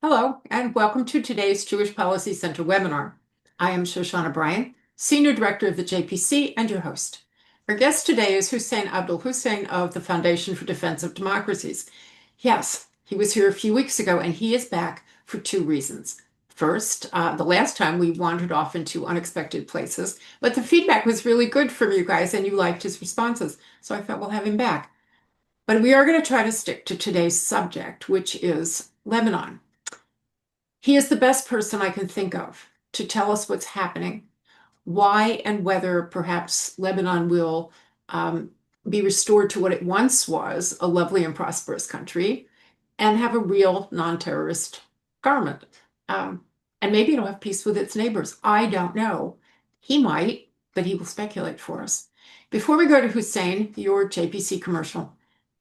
Hello, and welcome to today's Jewish Policy Center webinar. I am Shoshana Bryan, Senior Director of the JPC and your host. Our guest today is Hussain Abdul-Hussain of the Foundation for Defense of Democracies. Yes, he was here a few weeks ago, and he is back for two reasons. First, the last time we wandered off into unexpected places, but the feedback was really good from you guys, and you liked his responses, so I thought we'll have him back. But we are going to try to stick to today's subject, which is Lebanon. He is the best person I can think of to tell us what's happening, why and whether perhaps Lebanon will be restored to what it once was, a lovely and prosperous country, and have a real non-terrorist government. And maybe it'll have peace with its neighbors. I don't know. He might, but he will speculate for us. Before we go to Hussain, your JPC commercial,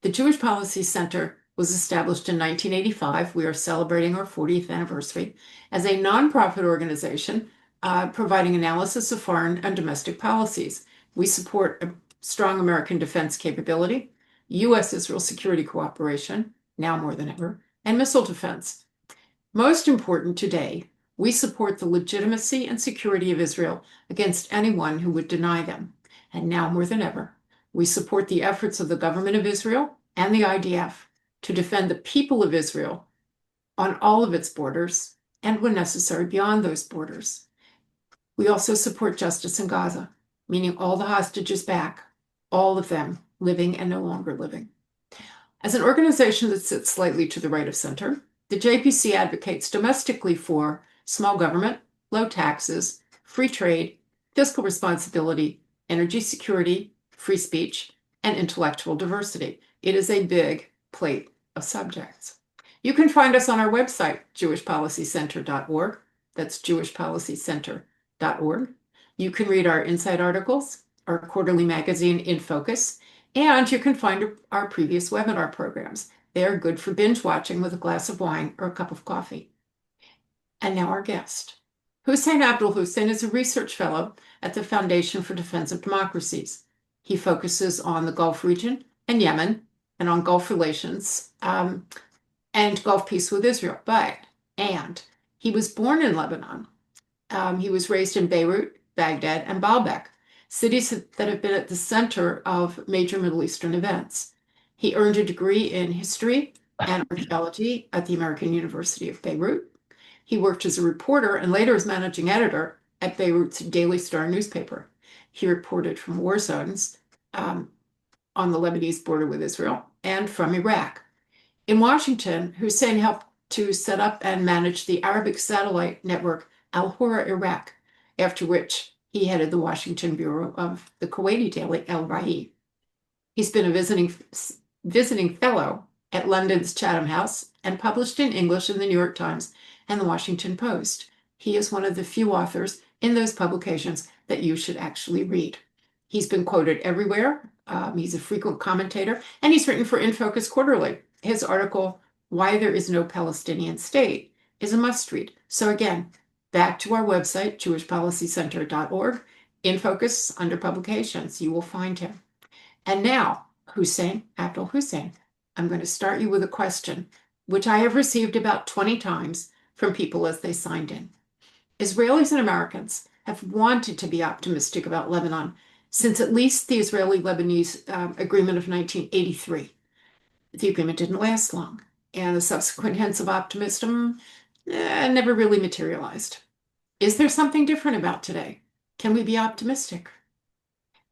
the Jewish Policy Center was established in 1985. We are celebrating our 40th anniversary as a nonprofit organization providing analysis of foreign and domestic policies. We support a strong American defense capability, U.S.-Israel security cooperation, now more than ever, and missile defense. Most important today, we support the legitimacy and security of Israel against anyone who would deny them. And now more than ever, we support the efforts of the government of Israel and the IDF to defend the people of Israel on all of its borders and, when necessary, beyond those borders. We also support justice in Gaza, meaning all the hostages back, all of them living and no longer living. As an organization that sits slightly to the right of center, the JPC advocates domestically for small government, low taxes, free trade, fiscal responsibility, energy security, free speech, and intellectual diversity. It is a big plate of subjects. You can find us on our website, jewishpolicycenter.org. That's jewishpolicycenter.org. You can read our inside articles, our quarterly magazine In Focus, and you can find our previous webinar programs. They are good for binge watching with a glass of wine or a cup of coffee. And now our guest. Hussain Abdul-Hussain is a research fellow at the Foundation for Defense of Democracies. He focuses on the Gulf region and Yemen and on Gulf relations and Gulf peace with Israel. And he was born in Lebanon. He was raised in Beirut, Baghdad, and Baalbek, cities that have been at the center of major Middle Eastern events. He earned a degree in history and archaeology at the American University of Beirut. He worked as a reporter and later as managing editor at Beirut's Daily Star newspaper. He reported from war zones on the Lebanese border with Israel and from Iraq. In Washington, Hussain helped to set up and manage the Arabic satellite network Al Hura Iraq, after which he headed the Washington bureau of the Kuwaiti daily El Rahi. He's been a visiting fellow at London's Chatham House and published in English in the New York Times and the Washington Post. He is one of the few authors in those publications that you should actually read. He's been quoted everywhere. He's a frequent commentator, and he's written for In Focus Quarterly. His article, Why There Is No Palestinian State, is a must-read. So again, back to our website, jewishpolicycenter.org. In Focus, under Publications, you will find him. And now, Hussain Abdul-Hussain, I'm going to start you with a question, which I have received about 20 times from people as they signed in. Israelis and Americans have wanted to be optimistic about Lebanon since at least the Israeli-Lebanese agreement of 1983. The agreement didn't last long, and the subsequent hints of optimism never really materialized. Is there something different about today? Can we be optimistic?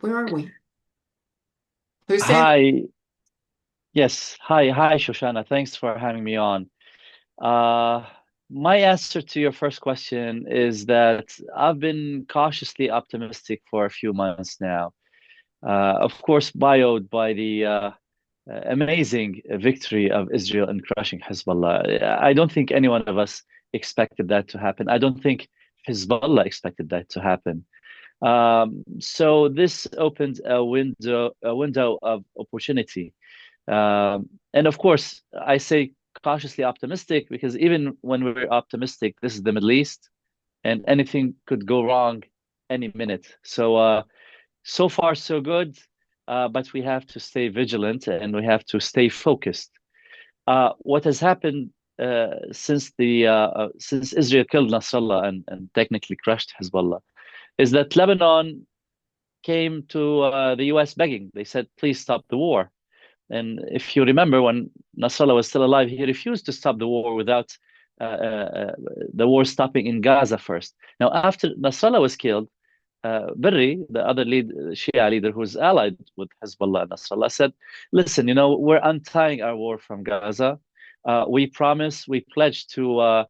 Where are we? Hussain? Hi, yes. Hi, Shoshana. Thanks for having me on. Uh, my answer to your first question is that I've been cautiously optimistic for a few months now. Of course, buoyed by the amazing victory of Israel in crushing Hezbollah. I don't think any one of us expected that to happen. I don't think Hezbollah expected that to happen. So this opened a window of opportunity. And of course, I say cautiously optimistic because even when we're optimistic, this is the Middle East, and anything could go wrong any minute. So far so good, but we have to stay vigilant and we have to stay focused. What has happened since Israel killed Nasrallah and technically crushed Hezbollah, is that Lebanon came to the US begging. They said, please stop the war. And if you remember, when Nasrallah was still alive, he refused to stop the war without the war stopping in Gaza first. Now, after Nasrallah was killed, Berri, the other Shia leader who's allied with Hezbollah and Nasrallah, said, listen, we're untying our war from Gaza. We pledge to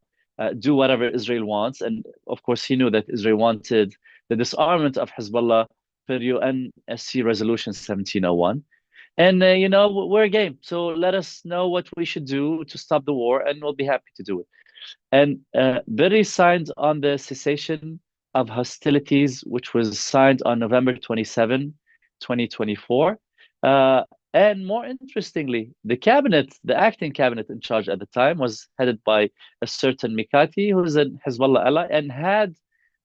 do whatever Israel wants. And of course, he knew that Israel wanted the disarmament of Hezbollah per UNSC Resolution 1701. And, we're game. So let us know what we should do to stop the war, and we'll be happy to do it. And Berri signed on the cessation of hostilities, which was signed on November 27, 2024. And more interestingly, the acting cabinet in charge at the time was headed by a certain Mikati, who is a Hezbollah ally, and had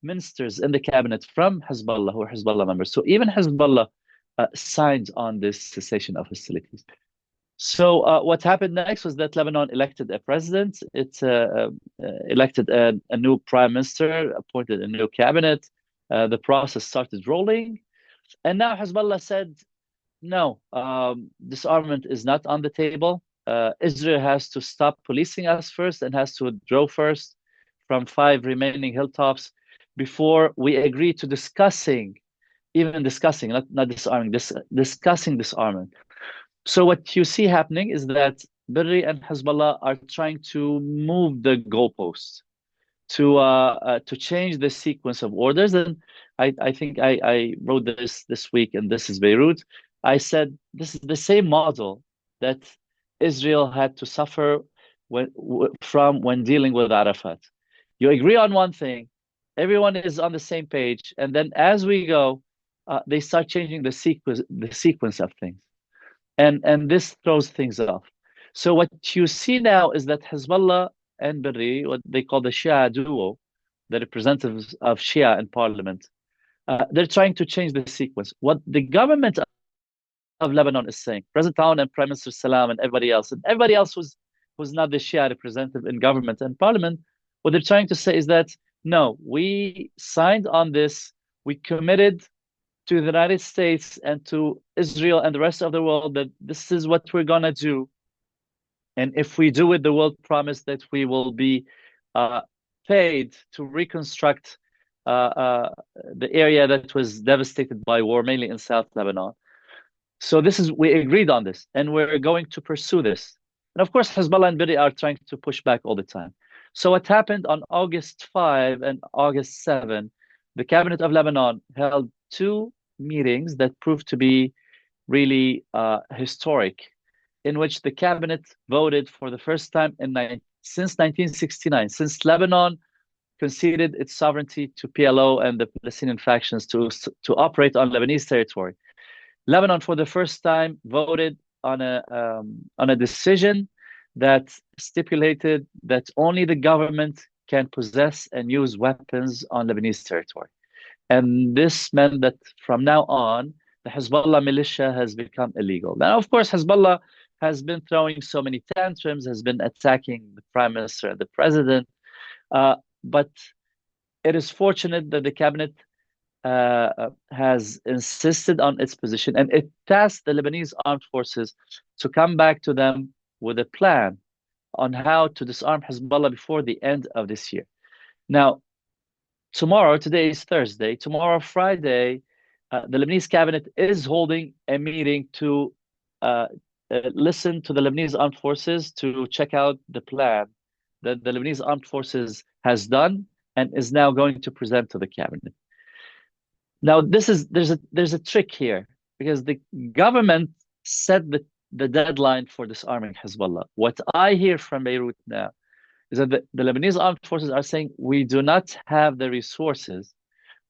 ministers in the cabinet from Hezbollah who are Hezbollah members. So even Hezbollah signed on this cessation of hostilities. So what happened next was that Lebanon elected a president. It elected a new prime minister, appointed a new cabinet. The process started rolling. And now Hezbollah said, no, disarmament is not on the table. Israel has to stop policing us first and has to withdraw first from 5 remaining hilltops before we agree to discussing, not disarming, discussing disarmament. So what you see happening is that Berri and Hezbollah are trying to move the goalposts to change the sequence of orders. And I think I wrote this week, and This is Beirut. I said this is the same model that Israel had to suffer when dealing with Arafat. You agree on one thing, everyone is on the same page, and then as we go, they start changing the sequence of things. And this throws things off. So what you see now is that Hezbollah and Berri, what they call the Shia duo, the representatives of Shia in parliament, they're trying to change the sequence. What the government of Lebanon is saying, President Aoun and Prime Minister Salam and everybody else who's not the Shia representative in government and parliament, what they're trying to say is that, no, we signed on this, we committed to the United States and to Israel and the rest of the world that this is what we're going to do. And if we do it, the world promised that we will be paid to reconstruct the area that was devastated by war, mainly in South Lebanon. So we agreed on this, and we're going to pursue this. And of course, Hezbollah and Berri are trying to push back all the time. So what happened on August 5 and August 7, the cabinet of Lebanon held 2 meetings that proved to be really historic, in which the cabinet voted for the first time since 1969, since Lebanon conceded its sovereignty to PLO and the Palestinian factions to operate on Lebanese territory. Lebanon, for the first time, voted on a decision that stipulated that only the government can possess and use weapons on Lebanese territory. And this meant that from now on, the Hezbollah militia has become illegal. Now, of course, Hezbollah has been throwing so many tantrums, has been attacking the prime minister and the president. But it is fortunate that the cabinet has insisted on its position, and it tasked the Lebanese armed forces to come back to them with a plan on how to disarm Hezbollah before the end of this year. Now, today is Thursday, tomorrow, Friday, the Lebanese cabinet is holding a meeting to listen to the Lebanese armed forces to check out the plan that the Lebanese armed forces has done and is now going to present to the cabinet. Now, there's a trick here, because the government set the deadline for disarming Hezbollah. What I hear from Beirut now is that the Lebanese armed forces are saying we do not have the resources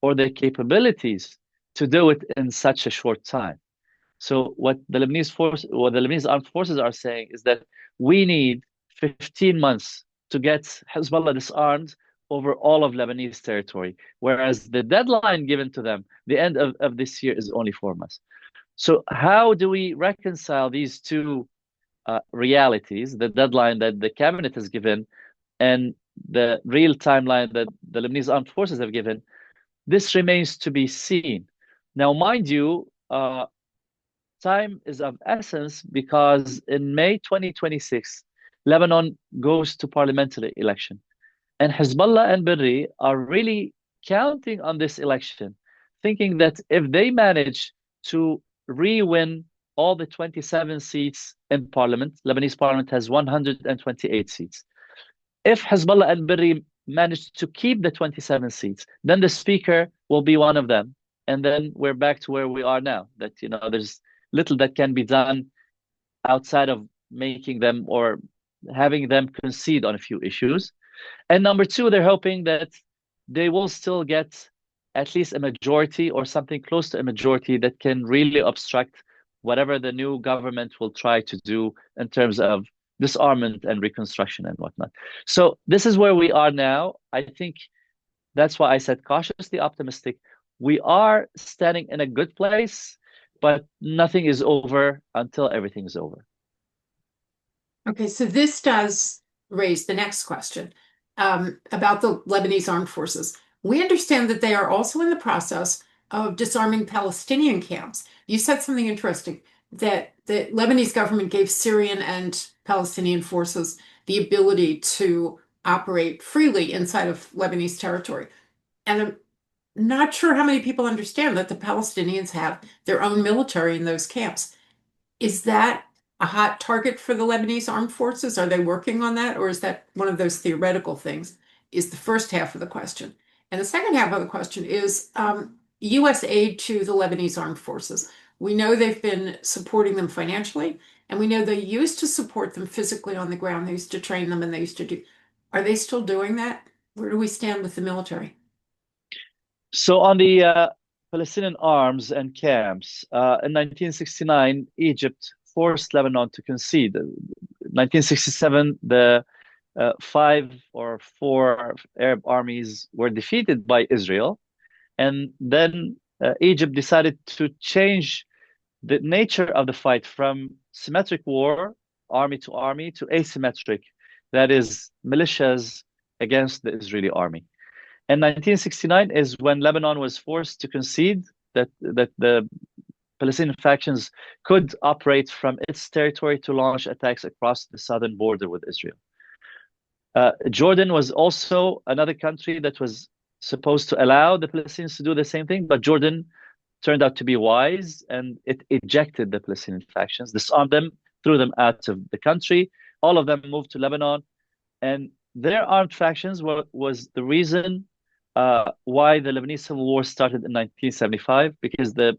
or the capabilities to do it in such a short time. So what the Lebanese armed forces are saying is that we need 15 months to get Hezbollah disarmed over all of Lebanese territory, whereas the deadline given to them, the end of this year, is only 4 months. So how do we reconcile these two realities, the deadline that the cabinet has given, and the real timeline that the Lebanese armed forces have given, this remains to be seen. Now, mind you, time is of essence because in May 2026, Lebanon goes to parliamentary election. And Hezbollah and Berri are really counting on this election, thinking that if they manage to re-win all the 27 seats in parliament, Lebanese parliament has 128 seats. If Hezbollah and Berri manage to keep the 27 seats, then the speaker will be one of them. And then we're back to where we are now, that, there's little that can be done outside of making them or having them concede on a few issues. And number two, they're hoping that they will still get at least a majority or something close to a majority that can really obstruct whatever the new government will try to do in terms of disarmament and reconstruction and whatnot. So this is where we are now. I think that's why I said cautiously optimistic. We are standing in a good place, but nothing is over until everything is over. Okay, so this does raise the next question about the Lebanese armed forces. We understand that they are also in the process of disarming Palestinian camps. You said something interesting, that the Lebanese government gave Syrian and Palestinian forces the ability to operate freely inside of Lebanese territory. And I'm not sure how many people understand that the Palestinians have their own military in those camps. Is that a hot target for the Lebanese armed forces? Are they working on that? Or is that one of those theoretical things? Is the first half of the question. And the second half of the question is U.S. aid to the Lebanese armed forces. We know they've been supporting them financially, and we know they used to support them physically on the ground. They used to train them, and they used to do. Are they still doing that? Where do we stand with the military? So on the Palestinian arms and camps, in 1969, Egypt forced Lebanon to concede. In 1967, the five or four Arab armies were defeated by Israel. And then Egypt decided to change the nature of the fight from symmetric war, army to army, to asymmetric, that is, militias against the Israeli army. And 1969 is when Lebanon was forced to concede that the Palestinian factions could operate from its territory to launch attacks across the southern border with Israel. Jordan was also another country that was supposed to allow the Palestinians to do the same thing, but Jordan turned out to be wise, and it ejected the Palestinian factions, disarmed them, threw them out of the country. All of them moved to Lebanon, and their armed factions was the reason why the Lebanese Civil War started in 1975, because the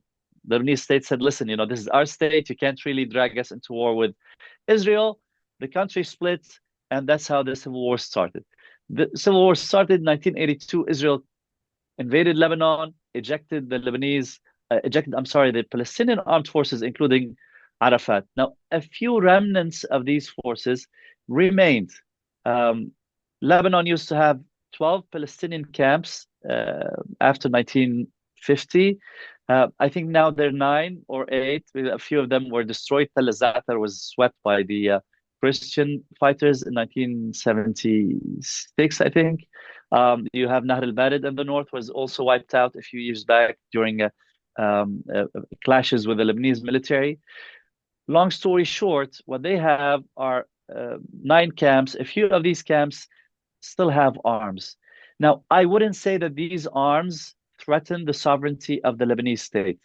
Lebanese state said, listen, this is our state. You can't really drag us into war with Israel. The country split, and that's how the Civil War started. The Civil War started in 1982. Israel invaded Lebanon, ejected the Palestinian armed forces, including Arafat. Now, a few remnants of these forces remained. Lebanon used to have 12 Palestinian camps after 1950. I think now there are 9 or 8. A few of them were destroyed. Tel Zatar was swept by the Christian fighters in 1976, I think. You have Nahr al-Bared in the north, was also wiped out a few years back during clashes with the Lebanese military. Long story short, what they have are 9 camps. A few of these camps still have arms. Now, I wouldn't say that these arms threaten the sovereignty of the Lebanese state.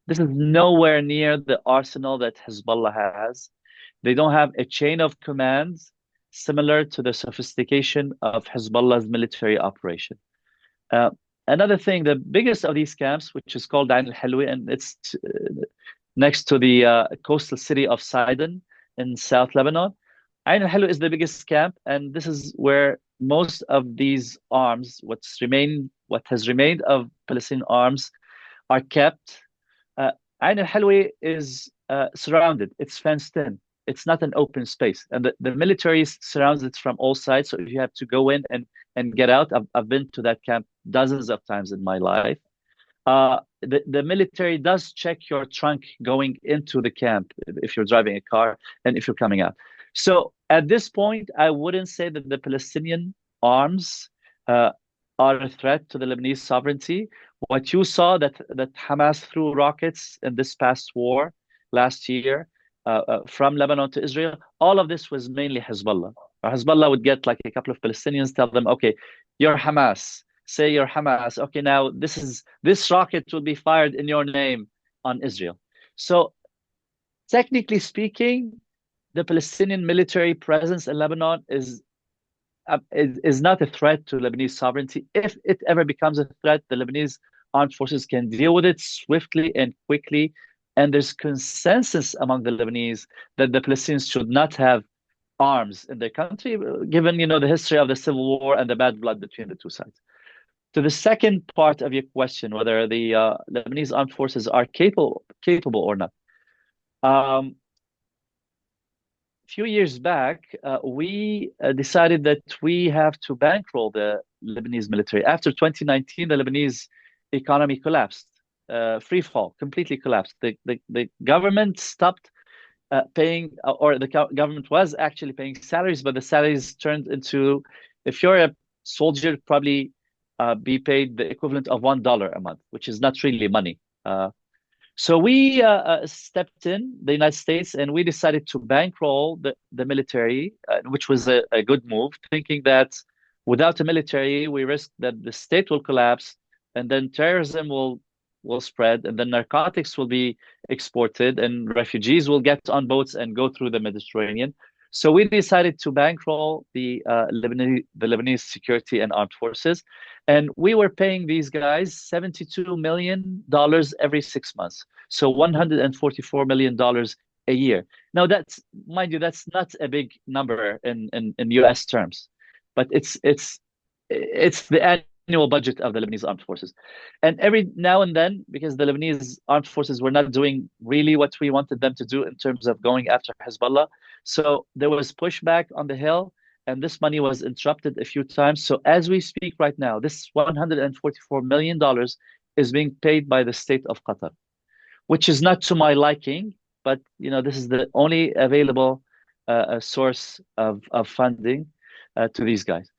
This is nowhere near the arsenal that Hezbollah has. They don't have a chain of commands similar to the sophistication of Hezbollah's military operation. Another thing, the biggest of these camps, which is called Ain al-Halwi, and it's next to the coastal city of Sidon in South Lebanon. Ain al-Halwi is the biggest camp, and this is where most of these arms, what has remained of Palestinian arms, are kept. Ain al-Halwi is surrounded. It's fenced in. It's not an open space, and the military surrounds it from all sides. So if you have to go in and get out, I've been to that camp dozens of times in my life. The military does check your trunk going into the camp if you're driving a car and if you're coming out. So at this point, I wouldn't say that the Palestinian arms uh, are a threat to the Lebanese sovereignty. What you saw that Hamas threw rockets in this past war last year from Lebanon to Israel, all of this was mainly Hezbollah. Hezbollah would get like a couple of Palestinians, tell them, okay, you're Hamas. Say you're Hamas. Okay, now this rocket will be fired in your name on Israel. So technically speaking, the Palestinian military presence in Lebanon is not a threat to Lebanese sovereignty. If it ever becomes a threat, the Lebanese armed forces can deal with it swiftly and quickly. And there's consensus among the Lebanese that the Palestinians should not have arms in their country, given the history of the civil war and the bad blood between the two sides. To the second part of your question, whether the Lebanese armed forces are capable or not. Few years back, we decided that we have to bankroll the Lebanese military. After 2019, the Lebanese economy collapsed, free fall, completely collapsed. The government stopped paying, or the government was actually paying salaries, but the salaries turned into, if you're a soldier, probably be paid the equivalent of $1 a month, which is not really money. So we stepped in, the United States, and we decided to bankroll the military, which was a good move, thinking that without a military, we risk that the state will collapse, and then terrorism will spread, and then narcotics will be exported, and refugees will get on boats and go through the Mediterranean. So we decided to bankroll the Lebanese security and armed forces, and we were paying these guys $72 million every 6 months. So $144 million a year. Now mind you, that's not a big number in US terms, but it's the annual budget of the Lebanese armed forces. And every now and then, because the Lebanese armed forces were not doing really what we wanted them to do in terms of going after Hezbollah, so there was pushback on the Hill, and this money was interrupted a few times. So as we speak right now, this $144 million is being paid by the state of Qatar, which is not to my liking, but this is the only available source of funding to these guys.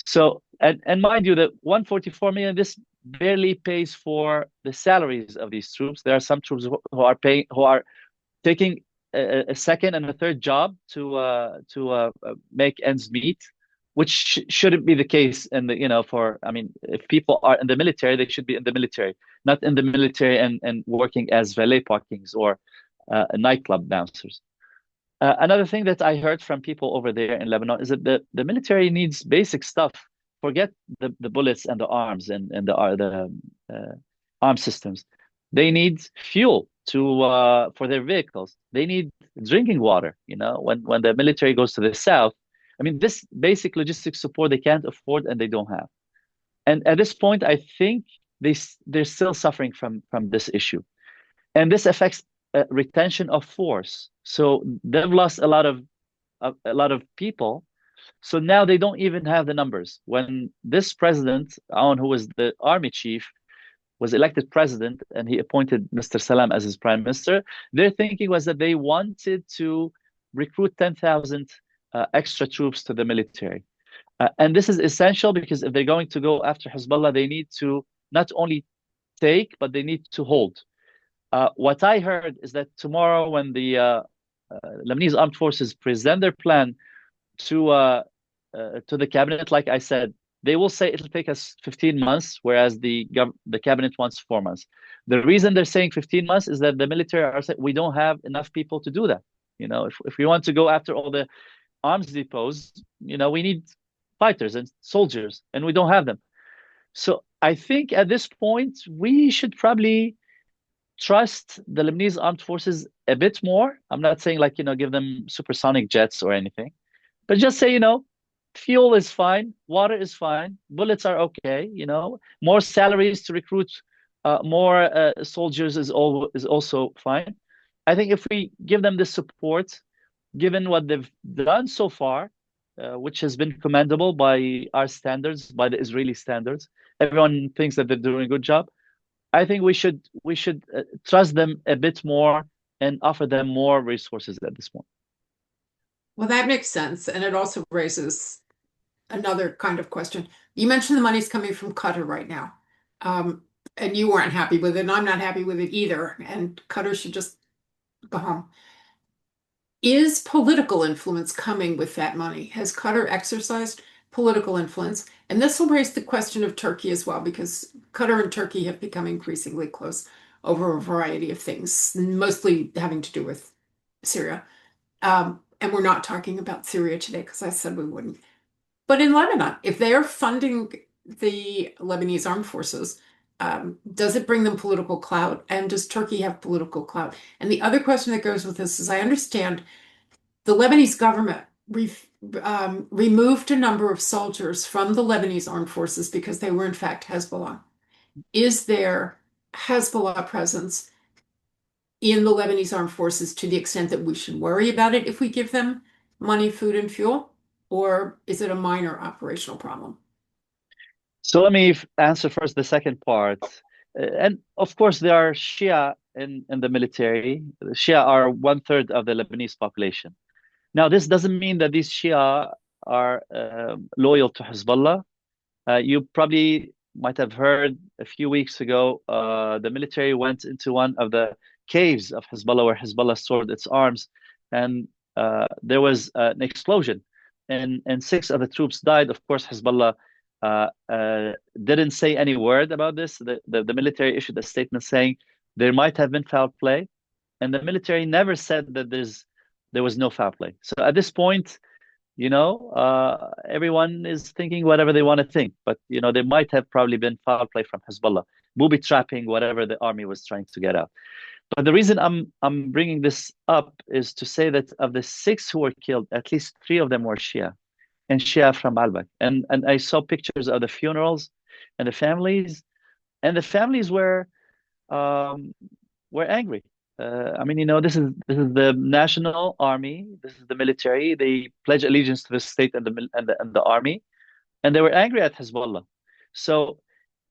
So and mind you, that 144 million, this barely pays for the salaries of these troops. There are some troops who are taking a second and a third job to make ends meet, which shouldn't be the case. And if people are in the military, they should be in the military, not in the military and working as valet parkings or nightclub bouncers. Another thing that I heard from people over there in Lebanon is that the military needs basic stuff. Forget the bullets and the arms and the arm systems. They need fuel for their vehicles. They need drinking water. When the military goes to the south, this basic logistics support they can't afford and they don't have. And at this point, I think they're still suffering from this issue, and this affects retention of force. So they've lost a lot of people. So now they don't even have the numbers. When this president, Aoun, who was the army chief, was elected president and he appointed Mr. Salam as his prime minister, their thinking was that they wanted to recruit 10,000 extra troops to the military. And this is essential because if they're going to go after Hezbollah, they need to not only take, but they need to hold. What I heard is that tomorrow, when the Lebanese armed forces present their plan to the cabinet, like I said, they will say it'll take us 15 months, whereas the cabinet wants 4 months. The reason they're saying 15 months is that the military are saying we don't have enough people to do that. If we want to go after all the arms depots, we need fighters and soldiers, and we don't have them. So I think at this point we should probably trust the Lebanese armed forces a bit more. I'm not saying give them supersonic jets or anything, but just say, fuel is fine, water is fine, bullets are okay, more salaries to recruit more soldiers is also fine. I think if we give them this support, given what they've done so far, which has been commendable by our standards, by the Israeli standards, everyone thinks that they're doing a good job. I think we should trust them a bit more and offer them more resources at this point. Well, that makes sense. And it also raises another kind of question. You mentioned the money's coming from Qatar right now. Um, and you weren't happy with it, and I'm not happy with it either. And Qatar should just go home. Is political influence coming with that money? Has Qatar exercised political influence? And this will raise the question of Turkey as well, because Qatar and Turkey have become increasingly close over a variety of things, mostly having to do with Syria. And we're not talking about Syria today because I said we wouldn't. But in Lebanon, if they are funding the Lebanese armed forces, does it bring them political clout? And does Turkey have political clout? And the other question that goes with this is I understand the Lebanese government removed a number of soldiers from the Lebanese armed forces because they were, in fact, Hezbollah. Is there Hezbollah presence in the Lebanese armed forces to the extent that we should worry about it if we give them money, food, and fuel? Or is it a minor operational problem? So let me answer first the second part. And of course, there are Shia in the military. The Shia are 1/3 of the Lebanese population. Now, this doesn't mean that these Shia are loyal to Hezbollah. You probably might have heard a few weeks ago, the military went into one of the caves of Hezbollah where Hezbollah stored its arms, and there was an explosion, and six of the troops died. Of course, Hezbollah didn't say any word about this. The military issued a statement saying there might have been foul play, and the military never said that there was no foul play. So at this point, everyone is thinking whatever they want to think, but there might have probably been foul play from Hezbollah, booby trapping whatever the army was trying to get out. But the reason I'm bringing this up is to say that of the six who were killed, at least three of them were Shia, and Shia from Albak. And I saw pictures of the funerals and the families were angry. I mean, this is the national army, this is the military. They pledge allegiance to the state and the army, and they were angry at Hezbollah. So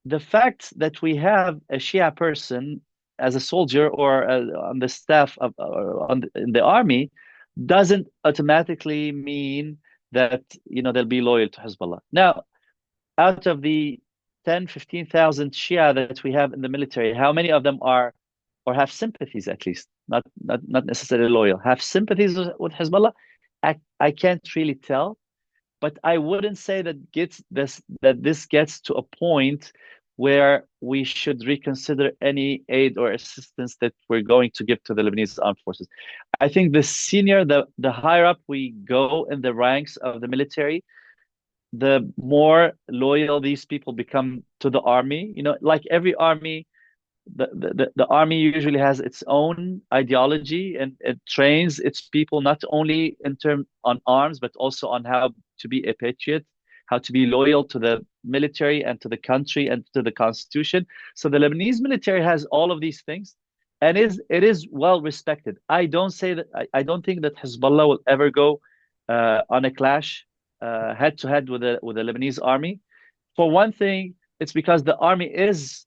the fact that we have a Shia person as a soldier or on the staff of in the army doesn't automatically mean that they'll be loyal to Hezbollah. Now, out of the 10, 15,000 Shia that we have in the military, how many of them are or have sympathies, at least not necessarily loyal, have sympathies with Hezbollah? I can't really tell, but I wouldn't say that this gets to a point where we should reconsider any aid or assistance that we're going to give to the Lebanese armed forces. I think the higher up we go in the ranks of the military, the more loyal these people become to the army. Like every army, the army usually has its own ideology, and it trains its people not only in term on arms, but also on how to be a patriot, how to be loyal to the military and to the country and to the constitution. So the Lebanese military has all of these things, and it is well respected. I don't think that Hezbollah will ever go on a clash head to head with the Lebanese army. For one thing, it's because the army is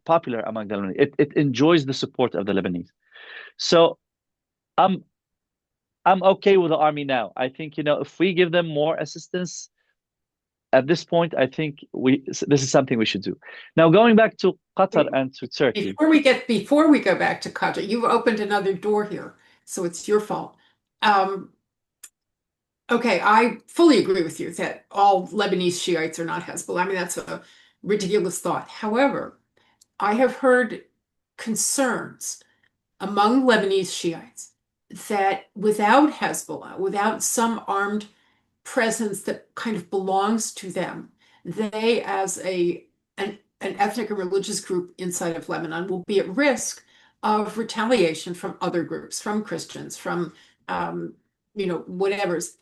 popular among the Lebanese. It enjoys the support of the Lebanese. So I'm okay with the army now. I think if we give them more assistance at this point, I think this is something we should do. Now, going back to Qatar and to Turkey. Before we go back to Qatar, you've opened another door here, so it's your fault. Okay, I fully agree with you that all Lebanese Shiites are not Hezbollah. I mean, that's a ridiculous thought. However, I have heard concerns among Lebanese Shiites that without Hezbollah, without some armed presence that kind of belongs to them, they as an ethnic and religious group inside of Lebanon will be at risk of retaliation from other groups, from Christians, from whatever's.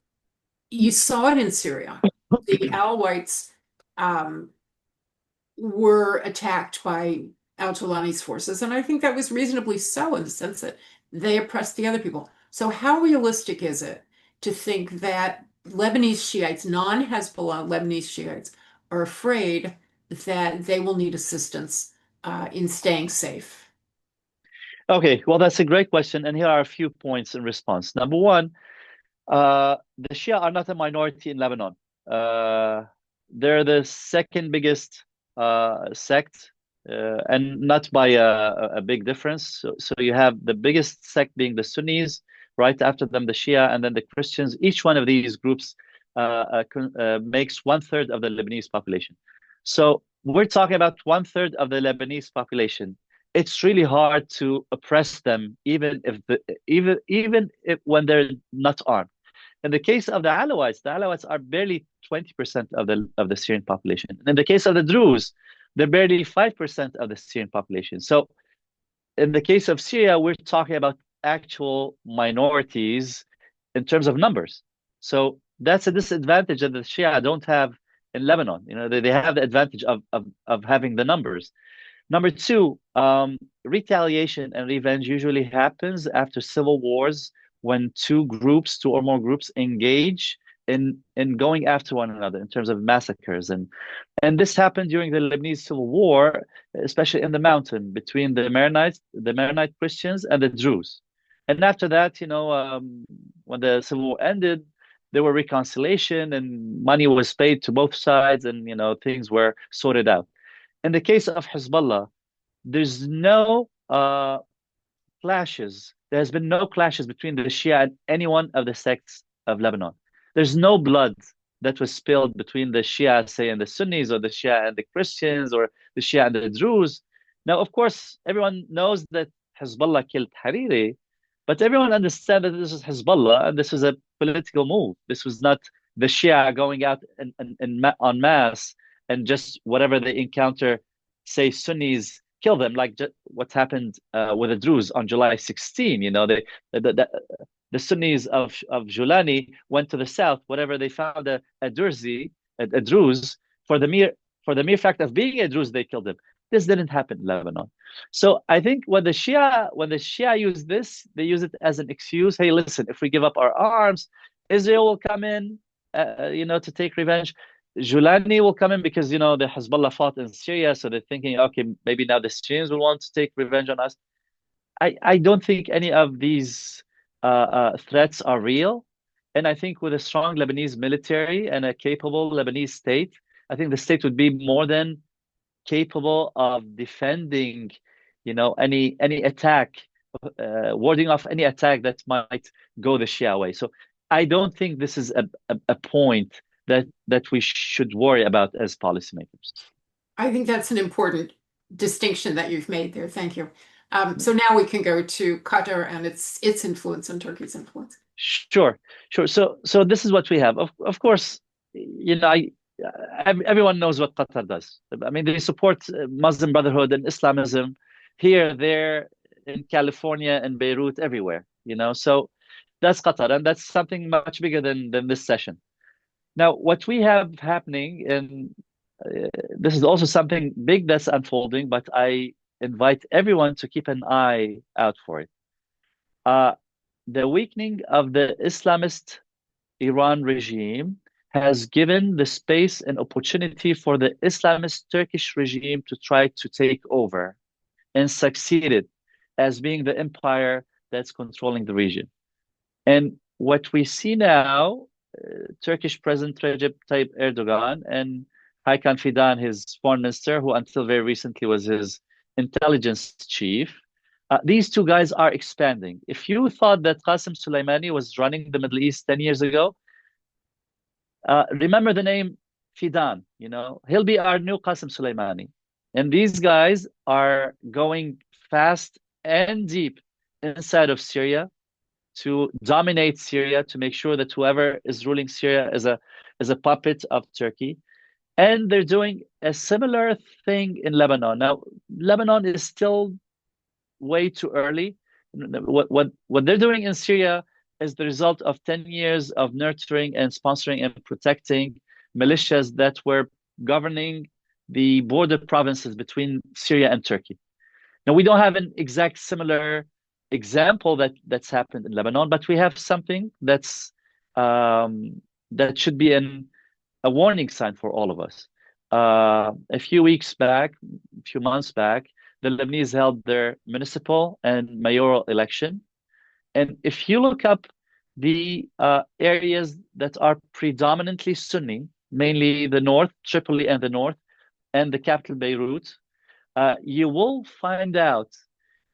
You saw it in Syria. The Alawites were attacked by al-Jawlani's forces, and I think that was reasonably so in the sense that they oppressed the other people. So how realistic is it to think that Lebanese Shiites, non-Hezbollah Lebanese Shiites, are afraid that they will need assistance in staying safe? Okay, well, that's a great question, and here are a few points in response. Number one, the Shia are not a minority in Lebanon. Uh, they're the second biggest sect, and not by a big difference. So you have the biggest sect being the Sunnis, right after them the Shia, and then the Christians. Each one of these groups makes one third of the Lebanese population. So we're talking about one third of the Lebanese population. It's really hard to oppress them, even if when they're not armed. In the case of the Alawites are barely 20% of the Syrian population. And in the case of the Druze, they're barely 5% of the Syrian population. So in the case of Syria, we're talking about actual minorities in terms of numbers. So that's a disadvantage that the Shia don't have in Lebanon. They have the advantage of having the numbers. Number two, retaliation and revenge usually happens after civil wars when two or more groups engage in going after one another in terms of massacres. And this happened during the Lebanese Civil War, especially in the mountain between the Maronite Christians and the Druze. And after that, when the civil war ended, there were reconciliation and money was paid to both sides, and things were sorted out. In the case of Hezbollah, there's no clashes. There has been no clashes between the Shia and any one of the sects of Lebanon. There's no blood that was spilled between the Shia, say, and the Sunnis, or the Shia and the Christians, or the Shia and the Druze. Now, of course, everyone knows that Hezbollah killed Hariri, but everyone understands that this is Hezbollah and this is a political move. This was not the Shia going out en masse and just whatever they encounter, say, Sunnis, kill them, like what happened with the Druze on July 16. The Sunnis of Julani went to the south, whatever they found a Druze, for the mere fact of being a Druze, they killed him. This didn't happen in Lebanon. So I think when the Shia use this, they use it as an excuse. Hey, listen, if we give up our arms, Israel will come in, to take revenge. Julani will come in because the Hezbollah fought in Syria, so they're thinking, okay, maybe now the Syrians will want to take revenge on us. I don't think any of these threats are real, and I think with a strong Lebanese military and a capable Lebanese state, I think the state would be more than capable of defending, any attack, warding off any attack that might go the Shia way. So I don't think this is a point that we should worry about as policymakers. I think that's an important distinction that you've made there. Thank you. So now we can go to Qatar and its influence on Turkey's influence. Sure, sure. So this is what we have. Of course, everyone knows what Qatar does. I mean, they support Muslim Brotherhood and Islamism here, there, in California and Beirut, everywhere. So that's Qatar, and that's something much bigger than this session. Now, what we have happening, and this is also something big that's unfolding, but I invite everyone to keep an eye out for it. The weakening of the Islamist Iran regime has given the space and opportunity for the Islamist Turkish regime to try to take over, and succeeded as being the empire that's controlling the region. And what we see now, Turkish President Recep Tayyip Erdogan and Hakan Fidan, his foreign minister, who until very recently was his intelligence chief, these two guys are expanding. If you thought that Qasem Soleimani was running the Middle East 10 years ago, remember the name Fidan. He'll be our new Qasem Soleimani. And these guys are going fast and deep inside of Syria to dominate Syria, to make sure that whoever is ruling Syria is a puppet of Turkey. And they're doing a similar thing in Lebanon. Now, Lebanon is still way too early. What they're doing in Syria is the result of 10 years of nurturing and sponsoring and protecting militias that were governing the border provinces between Syria and Turkey. Now, we don't have an exact similar example that's happened in Lebanon, but we have something that should be a warning sign for all of us. A few weeks back, a few months back, the Lebanese held their municipal and mayoral election. And if you look up the areas that are predominantly Sunni, mainly the north, Tripoli and the north, and the capital Beirut, you will find out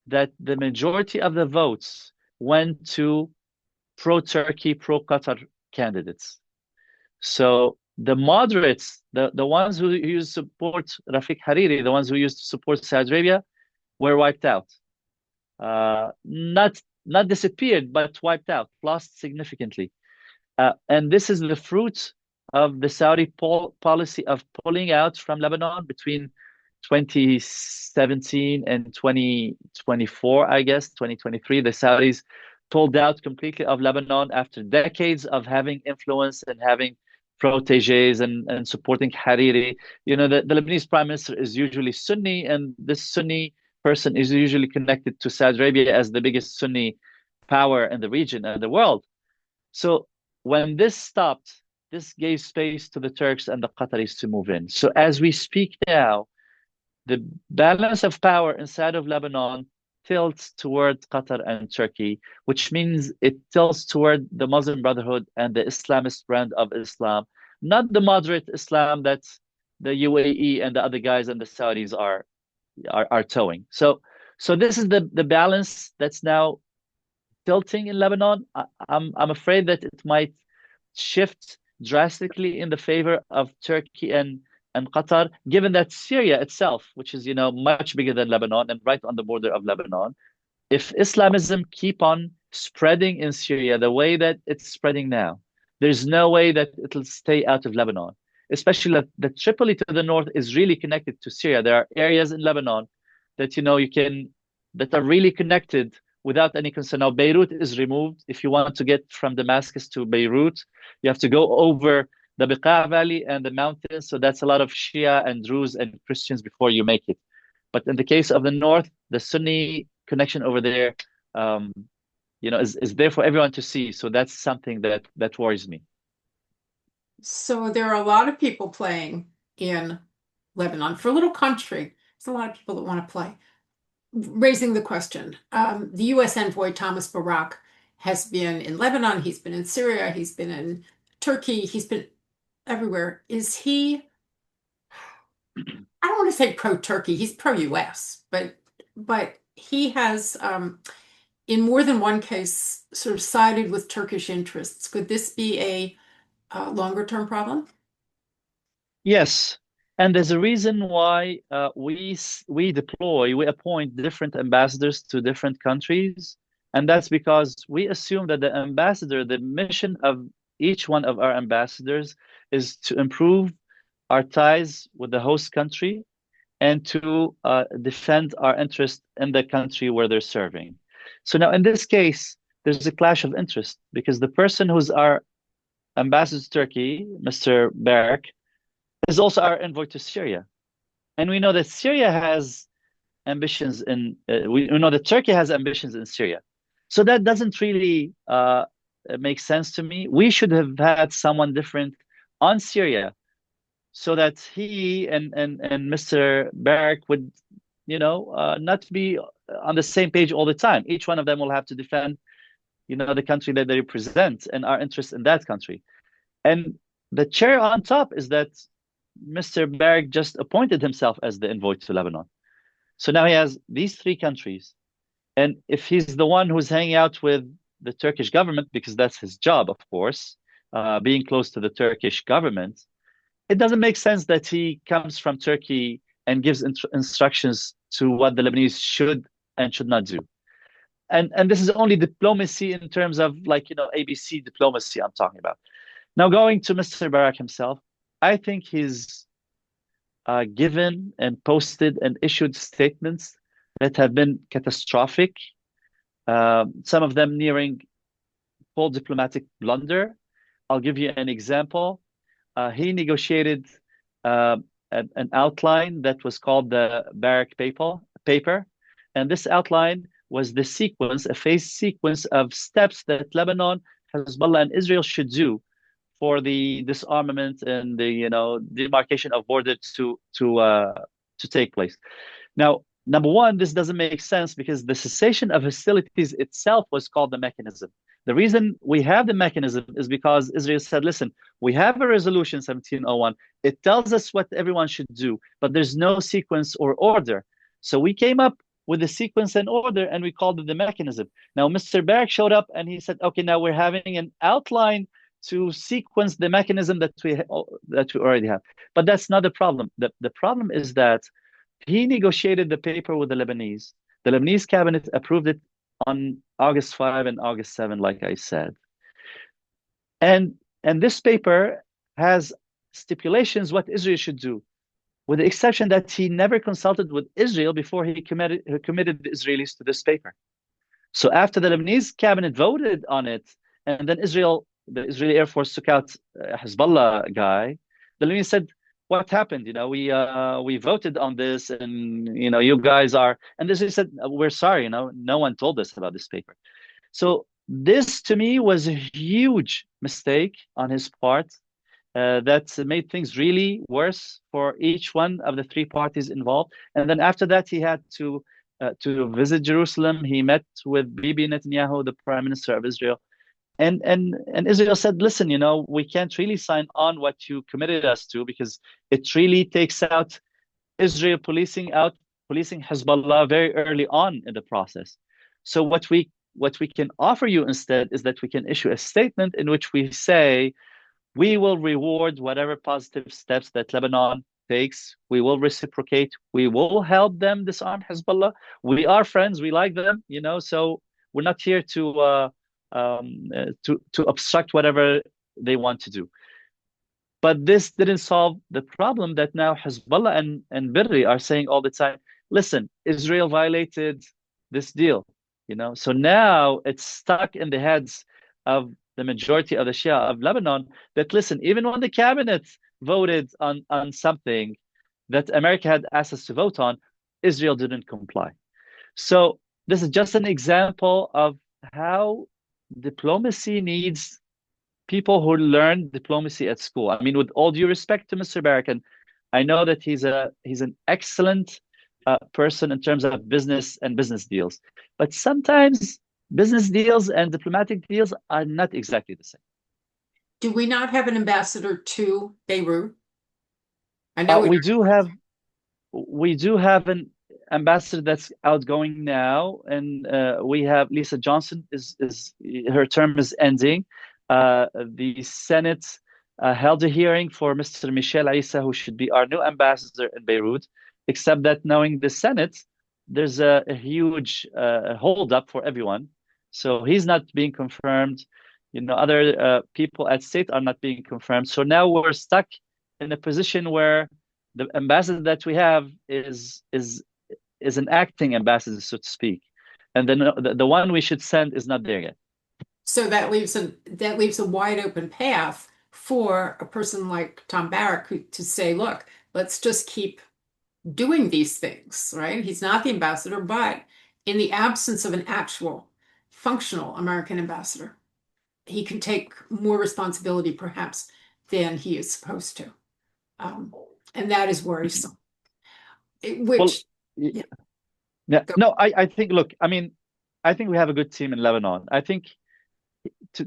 that the majority of the votes went to pro-Turkey, pro-Qatar candidates. So the moderates, the ones who used to support Rafiq Hariri, the ones who used to support Saudi Arabia, were wiped out. Not disappeared, but wiped out, lost significantly. And this is the fruit of the Saudi policy of pulling out from Lebanon between 2017 and 2024, I guess, 2023. The Saudis pulled out completely of Lebanon after decades of having influence and having proteges and supporting Hariri. You know, the Lebanese prime minister is usually Sunni, and this Sunni person is usually connected to Saudi Arabia as the biggest Sunni power in the region and the world. So when this stopped, this gave space to the Turks and the Qataris to move in. So as we speak now, the balance of power inside of Lebanon tilts toward Qatar and Turkey, which means it tilts toward the Muslim Brotherhood and the Islamist brand of Islam, not the moderate Islam that the UAE and the other guys and the Saudis are towing. So this is the balance that's now tilting in Lebanon. I'm afraid that it might shift drastically in the favor of Turkey and Qatar, given that Syria itself, which is much bigger than Lebanon and right on the border of Lebanon, if Islamism keep on spreading in Syria the way that it's spreading now, there's no way that it'll stay out of Lebanon. Especially the Tripoli to the north is really connected to Syria. There are areas in Lebanon that that are really connected without any concern. Now Beirut is removed. If you want to get from Damascus to Beirut, you have to go over the Beqa Valley and the mountains. So that's a lot of Shia and Druze and Christians before you make it. But in the case of the north, the Sunni connection over there, is there for everyone to see. So that's something that worries me. So there are a lot of people playing in Lebanon. For a little country, there's a lot of people that want to play. Raising the question, the U.S. envoy Thomas Barak has been in Lebanon, he's been in Syria, he's been in Turkey, he's been everywhere. Is he, I don't want to say pro-Turkey, he's pro-US, but he has, in more than one case, sort of sided with Turkish interests. Could this be a longer term problem? Yes, and there's a reason why we appoint different ambassadors to different countries, and that's because we assume that the mission of each one of our ambassadors is to improve our ties with the host country and to defend our interest in the country where they're serving. So now, in this case, there's a clash of interest because the person who's our ambassador to Turkey, Mr. Barak, is also our envoy to Syria. And we know that Syria has ambitions we know that Turkey has ambitions in Syria. So that doesn't really make sense to me. We should have had someone different on Syria so that he and Mr. Barak would, not be on the same page all the time. Each one of them will have to defend, the country that they represent and our interest in that country. And the cherry on top is that Mr. Barak just appointed himself as the envoy to Lebanon. So now he has these three countries. And if he's the one who's hanging out with the Turkish government, because that's his job, of course, being close to the Turkish government, it doesn't make sense that he comes from Turkey and gives instructions to what the Lebanese should and should not do. And this is only diplomacy in terms of ABC diplomacy I'm talking about. Now going to Mr. Barak himself, I think he's given and posted and issued statements that have been catastrophic, some of them nearing full diplomatic blunder. I'll give you an example. He negotiated an outline that was called the Barak paper. And this outline was a phase sequence of steps that Lebanon, Hezbollah, and Israel should do for the disarmament and the demarcation of border to take place. Now, number one, this doesn't make sense because the cessation of hostilities itself was called the mechanism. The reason we have the mechanism is because Israel said, listen, we have a resolution 1701. It tells us what everyone should do, but there's no sequence or order. So we came up with the sequence and order, and we called it the mechanism. Now, Mr. Barak showed up and he said, okay, now we're having an outline to sequence the mechanism that we already have. But that's not the problem. The problem is that he negotiated the paper with the Lebanese. The Lebanese cabinet approved it on August 5 and August 7, like I said. And this paper has stipulations what Israel should do, with the exception that he never consulted with Israel before he committed the Israelis to this paper. So after the Lebanese cabinet voted on it, and then the Israeli Air Force took out a Hezbollah guy, the Lebanese said, what happened? We voted on this, and you guys are, and Israel said, we're sorry, no one told us about this paper. So this to me was a huge mistake on his part. That made things really worse for each one of the three parties involved. And then after that, he had to visit Jerusalem. He met with Bibi Netanyahu, the Prime Minister of Israel. And Israel said, listen, we can't really sign on what you committed us to, because it really takes out Israel policing Hezbollah very early on in the process. So what we can offer you instead is that we can issue a statement in which we say, we will reward whatever positive steps that Lebanon takes. We will reciprocate. We will help them disarm Hezbollah. We are friends. We like them, so we're not here to obstruct whatever they want to do. But this didn't solve the problem that now Hezbollah and Birri are saying all the time, listen, Israel violated this deal, So now it's stuck in the heads of the majority of the Shia of Lebanon that, listen, even when the cabinet voted on something that America had asked us to vote on, Israel didn't comply. So this is just an example of how diplomacy needs people who learn diplomacy at school. I mean, with all due respect to Mr. Barak, and I know that he's an excellent person in terms of business and business deals, but sometimes business deals and diplomatic deals are not exactly the same. Do we not have an ambassador to Beirut? I know we do have an ambassador that's outgoing now, and we have Lisa Johnson. Is her term is ending. The Senate held a hearing for Mr. Michel Issa, who should be our new ambassador in Beirut. Except that, knowing the Senate, there's a huge holdup for everyone. So he's not being confirmed. Other people at state are not being confirmed. So now we're stuck in a position where the ambassador that we have is an acting ambassador, so to speak, and then the one we should send is not there yet. So that leaves a wide open path for a person like Tom Barak to say, look, let's just keep doing these things, right? He's not the ambassador, but in the absence of an actual functional American ambassador, he can take more responsibility perhaps than he is supposed to. And that is worrisome. I think, look, I think we have a good team in Lebanon. I think,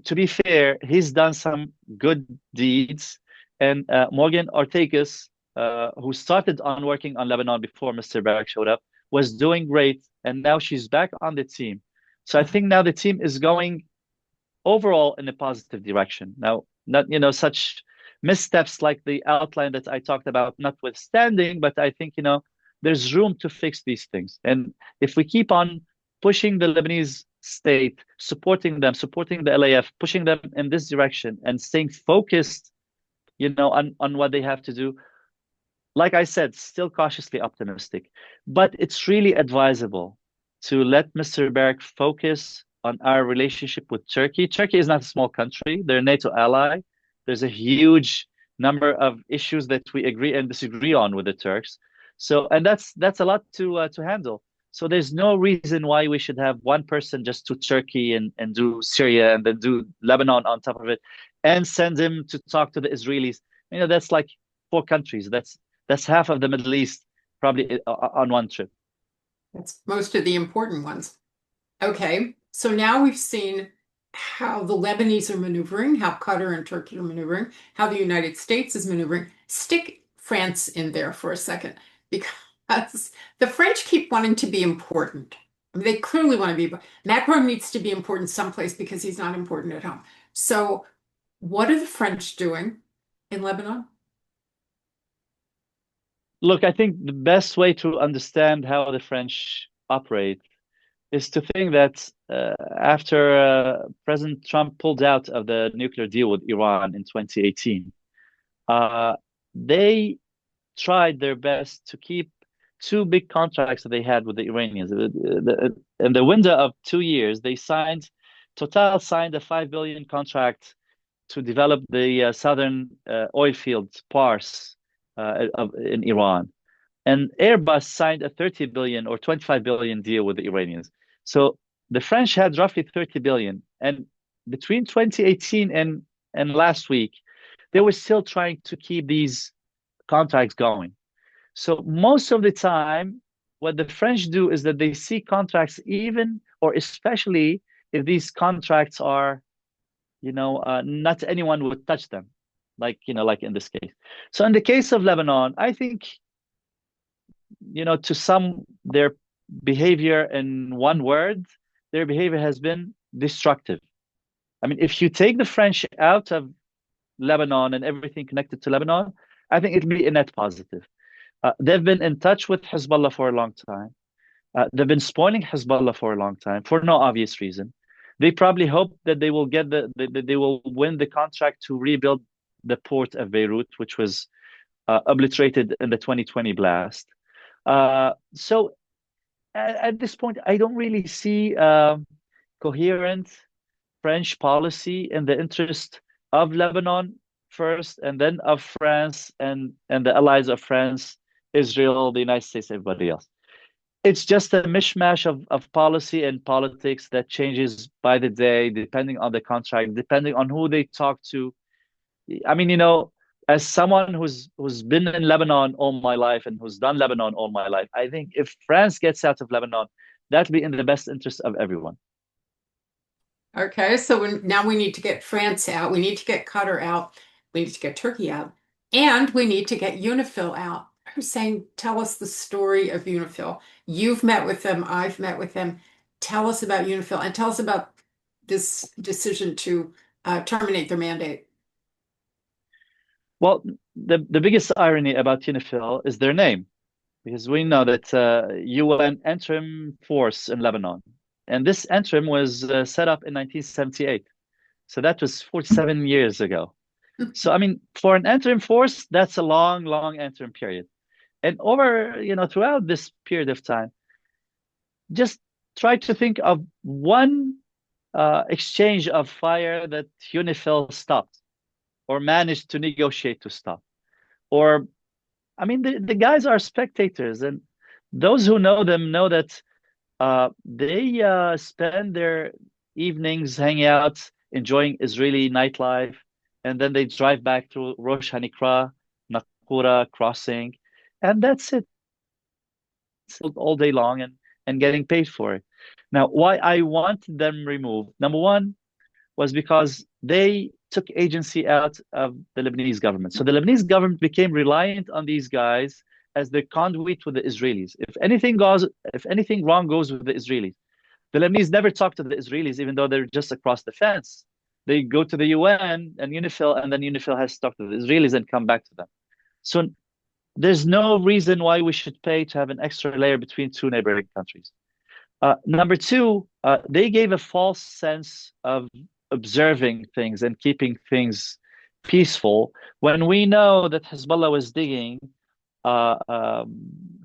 to be fair, he's done some good deeds. And Morgan Ortegas, who started on working on Lebanon before Mr. Barak showed up, was doing great. And now she's back on the team. So I think now the team is going overall in a positive direction. Now, not, such missteps like the outline that I talked about notwithstanding, but I think, there's room to fix these things. And if we keep on pushing the Lebanese state, supporting the LAF, pushing them in this direction and staying focused, on what they have to do, like I said, still cautiously optimistic. But it's really advisable to let Mr. Barak focus on our relationship with Turkey. Turkey is not a small country. They're a NATO ally. There's a huge number of issues that we agree and disagree on with the Turks. So, and that's a lot to handle. So there's no reason why we should have one person just to Turkey and do Syria and then do Lebanon on top of it. and send him to talk to the Israelis. That's like four countries. That's half of the Middle East probably on one trip. That's most of the important ones. Okay, so now we've seen how the Lebanese are maneuvering, how Qatar and Turkey are maneuvering, how the United States is maneuvering. Stick France in there for a second because the French keep wanting to be important. I mean, they clearly want to be. Macron needs to be important someplace because he's not important at home. So, what are the French doing in Lebanon? Look, I think the best way to understand how the French operate is to think that after President Trump pulled out of the nuclear deal with Iran in 2018, they tried their best to keep two big contracts that they had with the Iranians. In the window of 2 years, Total signed a 5 billion contract to develop the southern oil field Pars in Iran. And Airbus signed a 30 billion or 25 billion deal with the Iranians. So the French had roughly 30 billion. And between 2018 and last week, they were still trying to keep these contracts going. So most of the time, what the French do is that they see contracts, even or especially if these contracts are, not anyone would touch them, like in this case. So in the case of Lebanon, I think, to sum their behavior in one word, their behavior has been destructive. I mean, if you take the French out of Lebanon and everything connected to Lebanon, I think it'll be a net positive. They've been in touch with Hezbollah for a long time. They've been spoiling Hezbollah for a long time for no obvious reason. They probably hope that they will they will win the contract to rebuild the port of Beirut, which was obliterated in the 2020 blast. So at this point, I don't really see coherent French policy in the interest of Lebanon first, and then of France and the allies of France, Israel, the United States, everybody else. It's just a mishmash of policy and politics that changes by the day, depending on the contract, depending on who they talk to. I mean, as someone who's been in Lebanon all my life and who's done Lebanon all my life, I think if France gets out of Lebanon, that'll be in the best interest of everyone. Okay, so now we need to get France out. We need to get Qatar out. We need to get Turkey out. And we need to get UNIFIL out. Hussein, tell us the story of UNIFIL. You've met with them. I've met with them. Tell us about UNIFIL and tell us about this decision to terminate their mandate. Well, the biggest irony about UNIFIL is their name, because we know that UN interim force in Lebanon, and this interim was set up in 1978. So that was 47 years ago. So, I mean, for an interim force, that's a long, long interim period. And throughout this period of time, just try to think of one exchange of fire that UNIFIL stopped or managed to negotiate to stop. Or, I mean, the guys are spectators, and those who know them know that they spend their evenings hanging out, enjoying Israeli nightlife, and then they drive back to Rosh Hanikra, Nakura crossing, and that's it all day long and getting paid for it. Now, why I want them removed, number one, was because they took agency out of the Lebanese government. So the Lebanese government became reliant on these guys as the conduit with the Israelis. If anything wrong goes with the Israelis, the Lebanese never talk to the Israelis, even though they're just across the fence. They go to the UN and UNIFIL, and then UNIFIL has to talk to the Israelis and come back to them. So there's no reason why we should pay to have an extra layer between two neighboring countries. Number two, they gave a false sense of observing things and keeping things peaceful when we know that Hezbollah was digging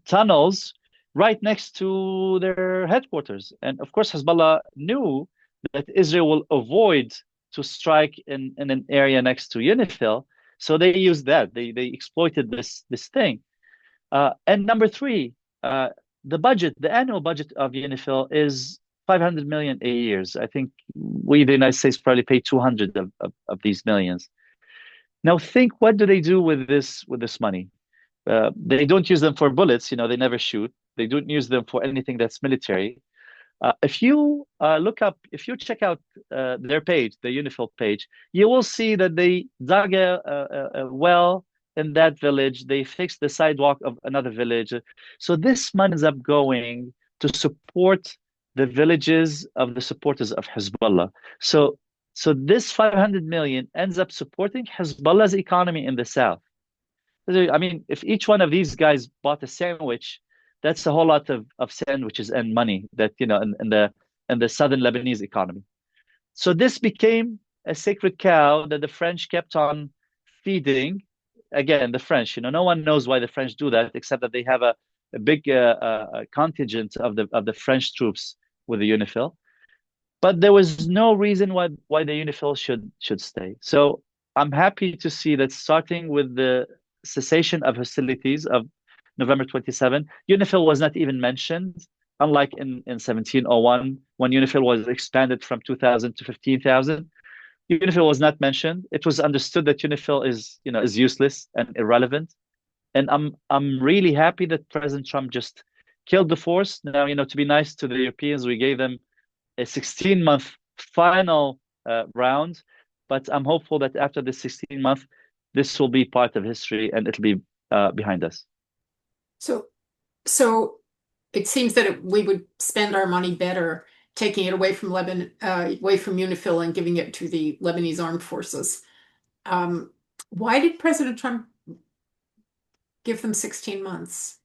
tunnels right next to their headquarters. And of course, Hezbollah knew that Israel will avoid to strike in an area next to UNIFIL. So they used that. They exploited this thing. And number three, the annual budget of UNIFIL is 500 million a year. I think we, the United States, probably pay 200 of these millions. Now think, what do they do with this money? They don't use them for bullets, they never shoot. They don't use them for anything that's military. If you if you check out their page, the UNIFIL page, you will see that they dug a well in that village. They fixed the sidewalk of another village. So this money ends up going to support the villages of the supporters of Hezbollah. So, so this 500 million ends up supporting Hezbollah's economy in the south. I mean, if each one of these guys bought a sandwich, that's a whole lot of sandwiches and money that, in the southern Lebanese economy. So this became a sacred cow that the French kept on feeding. Again, the French, no one knows why the French do that, except that they have a big contingent of the French troops with the UNIFIL. But there was no reason why the UNIFIL should stay. So I'm happy to see that starting with the cessation of hostilities of November 27, UNIFIL was not even mentioned, unlike in 1701, when UNIFIL was expanded from 2,000 to 15,000. UNIFIL was not mentioned. It was understood that UNIFIL is useless and irrelevant. And I'm really happy that President Trump just killed the force. Now, to be nice to the Europeans, we gave them a 16-month final round, but I'm hopeful that after the 16-month, this will be part of history and it'll be behind us. So it seems that we would spend our money better taking it away from Lebanon, away from UNIFIL and giving it to the Lebanese armed forces. Why did President Trump give them 16 months?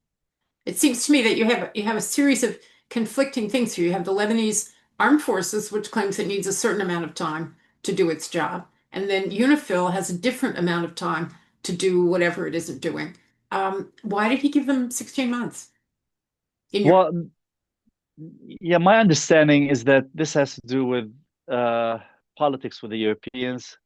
It seems to me that you have a series of conflicting things here. You have the Lebanese armed forces, which claims it needs a certain amount of time to do its job, and then UNIFIL has a different amount of time to do whatever it isn't doing. Why did he give them 16 months? Well, yeah, my understanding is that this has to do with politics with the Europeans.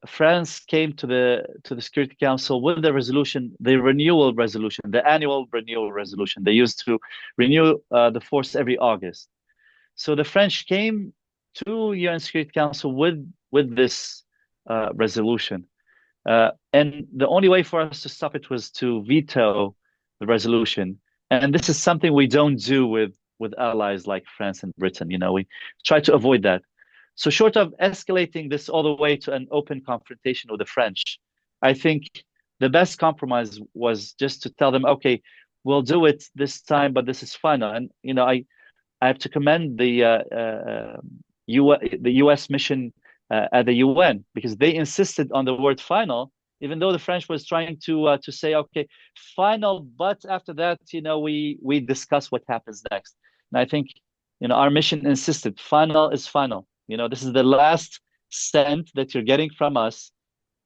France came to the Security Council with the resolution, the renewal resolution, the annual renewal resolution. They used to renew the force every August. So the French came to UN Security Council with this resolution. And the only way for us to stop it was to veto the resolution. And this is something we don't do with allies like France and Britain. We try to avoid that. So short of escalating this all the way to an open confrontation with the French, I think the best compromise was just to tell them, okay, we'll do it this time, but this is final. And I have to commend the U.S. mission at the UN, because they insisted on the word final, even though the French was trying to say, okay, final, but after that, we discuss what happens next. And I think, our mission insisted, final is final. This is the last cent that you're getting from us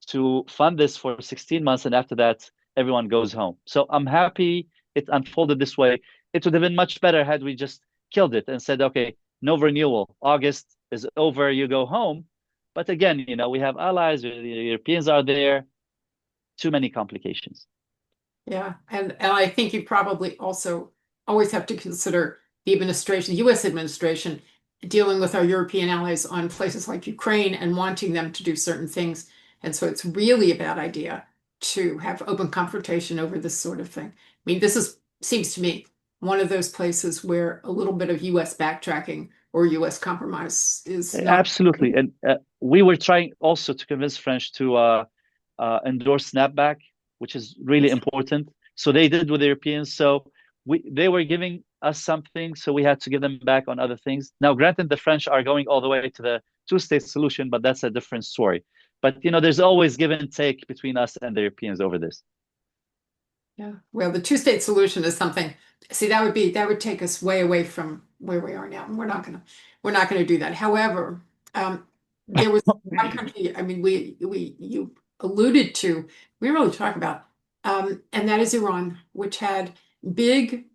to fund this for 16 months, and after that, everyone goes home. So I'm happy it unfolded this way. It would have been much better had we just killed it and said, okay, no renewal. August is over, you go home. But again, we have allies, the Europeans are there, too many complications. Yeah, and I think you probably also always have to consider the administration, the U.S. administration, dealing with our European allies on places like Ukraine and wanting them to do certain things. And so it's really a bad idea to have open confrontation over this sort of thing. I mean, seems to me one of those places where a little bit of U.S. backtracking or U.S. compromise is not. Absolutely. And we were trying also to convince French to endorse snapback, which is really important. So they did with the Europeans. So they were giving us something, so we had to give them back on other things. Now, granted, the French are going all the way to the two-state solution, but that's a different story. But there's always give and take between us and the Europeans over this. Yeah, well, the two-state solution is something. See, that would take us way away from where we are now, and we're not gonna do that. However, there was one country. I mean, you alluded to. We really talk about, and that is Iran, which had big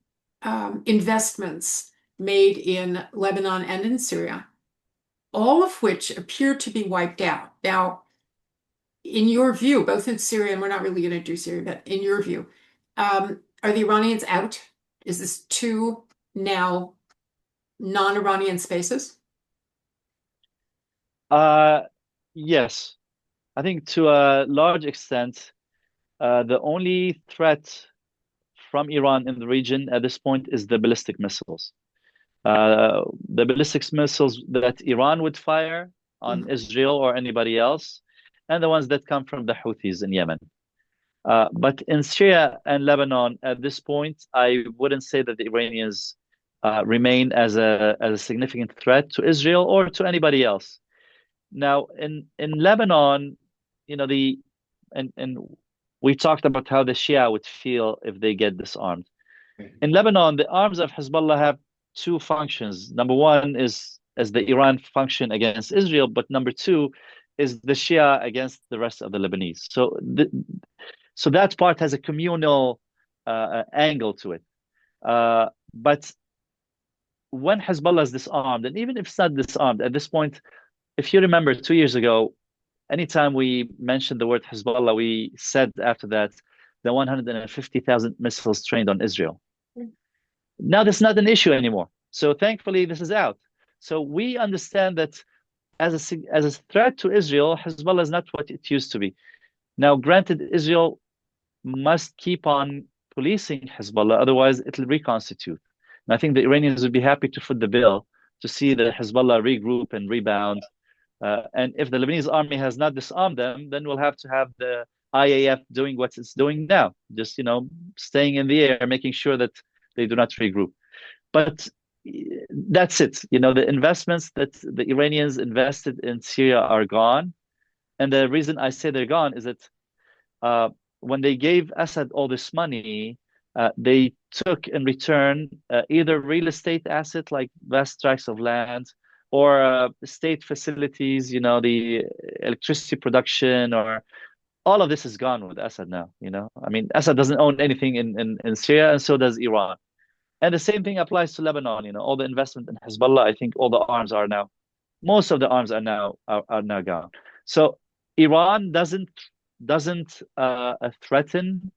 investments made in Lebanon and in Syria, all of which appear to be wiped out. Now, in your view, both in Syria, and we're not really going to do Syria, but in your view, are the Iranians out? Is this too now non-Iranian spaces? Uh, yes, I think to a large extent, the only threat from Iran in the region at this point is the ballistic missiles. The ballistic missiles that Iran would fire on Mhm. Israel or anybody else, and the ones that come from the Houthis in Yemen. But in Syria and Lebanon, at this point, I wouldn't say that the Iranians remain as a significant threat to Israel or to anybody else. Now, in Lebanon, you know, and we talked about how the Shia would feel if they get disarmed. In Lebanon, the arms of Hezbollah have two functions. Number one is as the Iran function against Israel, but number two is the Shia against the rest of the Lebanese. So that part has a communal angle to it. But when Hezbollah is disarmed, and even if it's not disarmed, at this point, if you remember 2 years ago, anytime we mentioned the word Hezbollah, we said after that the 150,000 missiles trained on Israel. Now that's not an issue anymore. So thankfully, this is out. So we understand that as a threat to Israel, Hezbollah is not what it used to be. Now, granted, Israel must keep on policing Hezbollah, otherwise it'll reconstitute. And I think the Iranians would be happy to foot the bill to see the Hezbollah regroup and rebound. And if the Lebanese army has not disarmed them, then we'll have to have the IAF doing what it's doing now, just staying in the air, making sure that they do not regroup. But that's it. The investments that the Iranians invested in Syria are gone. And the reason I say they're gone is that when they gave Assad all this money, they took in return either real estate asset like vast tracts of land or state facilities, the electricity production, or all of this is gone with Assad now. I mean, Assad doesn't own anything in Syria, and so does Iran. And the same thing applies to Lebanon. All the investment in Hezbollah, I think all the arms are now, most of the arms are now gone. So Iran doesn't threaten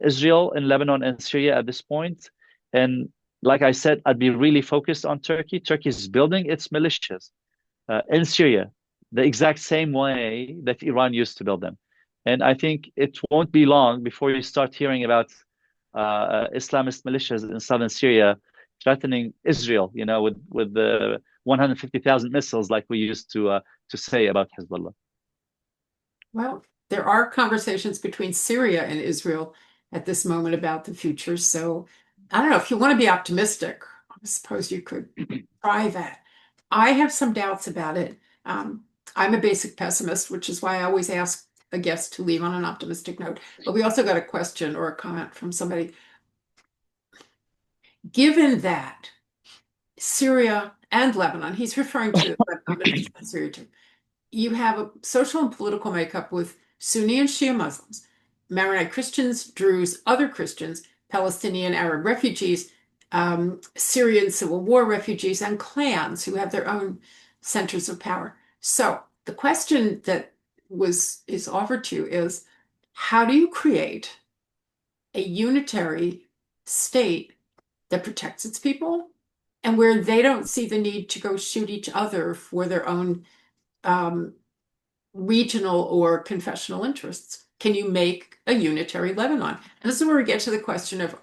Israel in Lebanon and Syria at this point. And like I said, I'd be really focused on Turkey. Turkey is building its militias in Syria the exact same way that Iran used to build them. And I think it won't be long before you start hearing about Islamist militias in southern Syria threatening Israel, with the 150,000 missiles like we used to say about Hezbollah. Well, there are conversations between Syria and Israel at this moment about the future. So I don't know if you want to be optimistic, I suppose you could try that. I have some doubts about it. I'm a basic pessimist, which is why I always ask a guest to leave on an optimistic note. But we also got a question or a comment from somebody. Given that Syria and Lebanon, he's referring to Lebanon, but Syria too, you have a social and political makeup with Sunni and Shia Muslims, Maronite Christians, Druze, other Christians, Palestinian Arab refugees, Syrian civil war refugees, and clans who have their own centers of power. So the question that is offered to you is, how do you create a unitary state that protects its people and where they don't see the need to go shoot each other for their own um, regional or confessional interests? Can you make a unitary Lebanon? And this is where we get to the question of,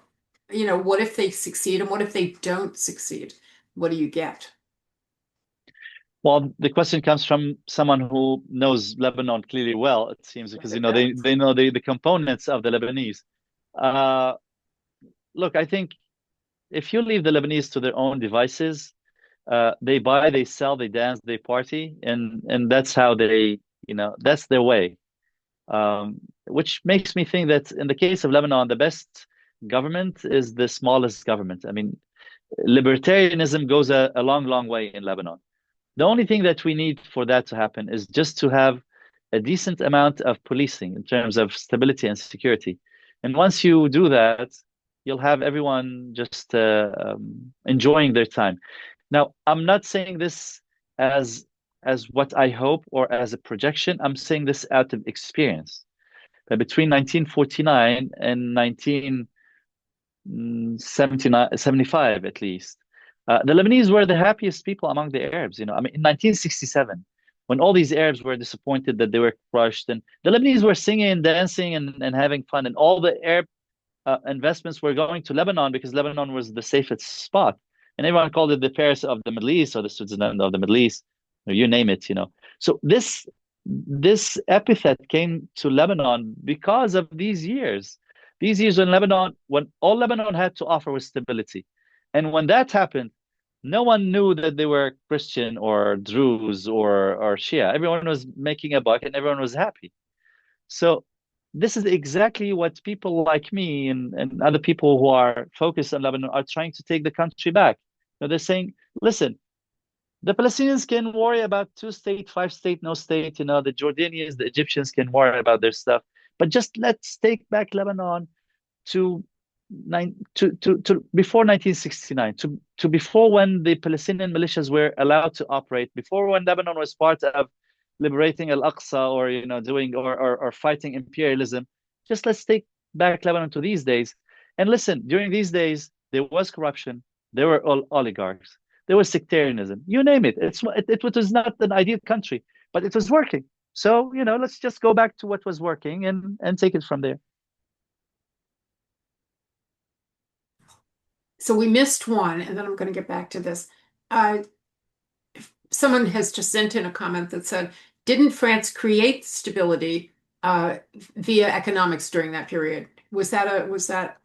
what if they succeed and what if they don't succeed? What do you get? Well, the question comes from someone who knows Lebanon clearly well, it seems, because they know the components of the Lebanese. Uh, Look, I think if you leave the Lebanese to their own devices, they buy, they sell, they dance, they party, and that's how that's their way. Which makes me think that in the case of Lebanon, the best government is the smallest government. I mean, libertarianism goes a long, long way in Lebanon. The only thing that we need for that to happen is just to have a decent amount of policing in terms of stability and security. And once you do that, you'll have everyone just enjoying their time. Now, I'm not saying this as what I hope or as a projection. I'm saying this out of experience. That between 1949 and 1979, 75 at least, The Lebanese were the happiest people among the Arabs. I mean, in 1967, when all these Arabs were disappointed that they were crushed, and the Lebanese were singing and dancing and having fun, and all the Arab investments were going to Lebanon because Lebanon was the safest spot. And everyone called it the Paris of the Middle East or the Switzerland of the Middle East, or you name it. So this epithet came to Lebanon because of these years. These years when all Lebanon had to offer was stability. And when that happened, no one knew that they were Christian or Druze or Shia. Everyone was making a buck and everyone was happy. So this is exactly what people like me and other people who are focused on Lebanon are trying to take the country back. They're saying, listen, the Palestinians can worry about two-state, five-state, no state. The Jordanians, the Egyptians can worry about their stuff. But just let's take back Lebanon to to before 1969, to before when the Palestinian militias were allowed to operate, before when Lebanon was part of liberating Al-Aqsa or doing or fighting imperialism. Just let's take back Lebanon to these days. And listen, during these days there was corruption, there were oligarchs, there was sectarianism, you name it. It was not an ideal country, but it was working. So let's just go back to what was working and take it from there. So we missed one, and then I'm going to get back to this. Uh, Someone has just sent in a comment that said, didn't France create stability via economics during that period? Was that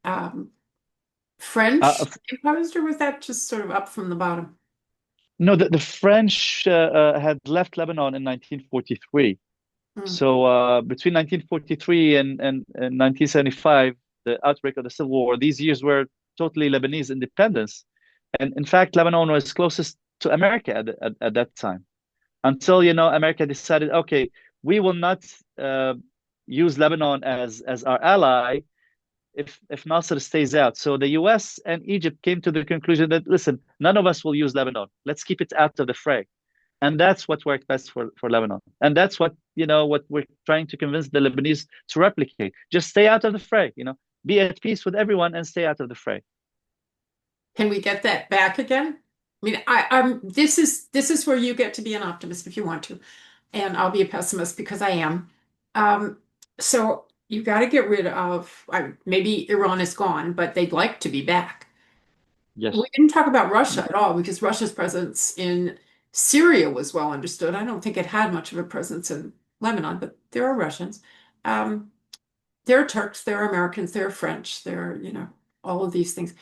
um, Uh, French imposed, or was that just sort of up from the bottom? no, the French had left Lebanon in 1943. Mm. So between 1943 and 1975, the outbreak of the Civil War, these years were totally Lebanese independence. And in fact, Lebanon was closest to America at that time until, America decided, okay, we will not use Lebanon as our ally if Nasser stays out. So the US and Egypt came to the conclusion that, listen, none of us will use Lebanon. Let's keep it out of the fray. And that's what worked best for Lebanon. And that's what we're trying to convince the Lebanese to replicate. Just stay out of the fray, be at peace with everyone and stay out of the fray. Can we get that back again? I mean, I'm this is where you get to be an optimist if you want to, and I'll be a pessimist because I am. Um, so you got to get rid of, maybe Iran is gone, but they'd like to be back. We Yes. didn't talk about Russia at all because Russia's presence in Syria was well understood. I don't think it had much of a presence in Lebanon, but there are Russians. Um, there are Turks, there are Americans, there are French, there are, all of these things.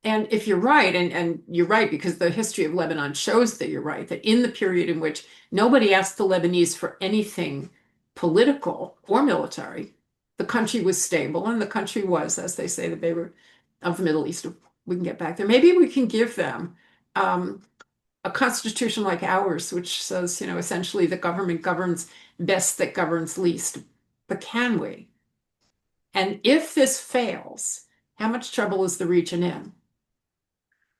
And if you're right, and you're right because the history of Lebanon shows that you're right, that in the period in which nobody asked the Lebanese for anything political or military, the country was stable and the country was, as they say, the Beirut of the Middle East. We can get back there. Maybe we can give them um, a constitution like ours, which says, essentially the government governs best that governs least. But can we? And if this fails, how much trouble is the region in?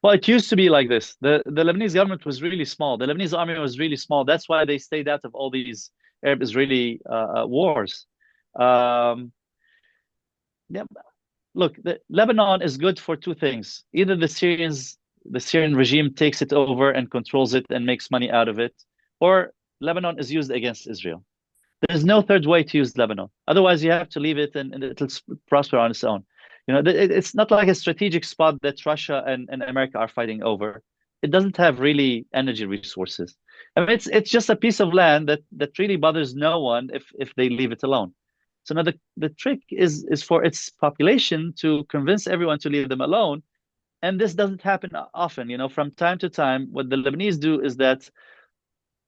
Well, it used to be like this. The Lebanese government was really small. The Lebanese army was really small. That's why they stayed out of all these Arab-Israeli wars. Um, yeah, look, Lebanon is good for two things. Either the Syrian regime takes it over and controls it and makes money out of it, or Lebanon is used against Israel. There's no third way to use Lebanon. Otherwise, you have to leave it and it'll prosper on its own. It's not like a strategic spot that Russia and America are fighting over. It doesn't have really energy resources. I mean, it's just a piece of land that really bothers no one if they leave it alone. So now the trick is for its population to convince everyone to leave them alone. And this doesn't happen often. From time to time, what the Lebanese do is that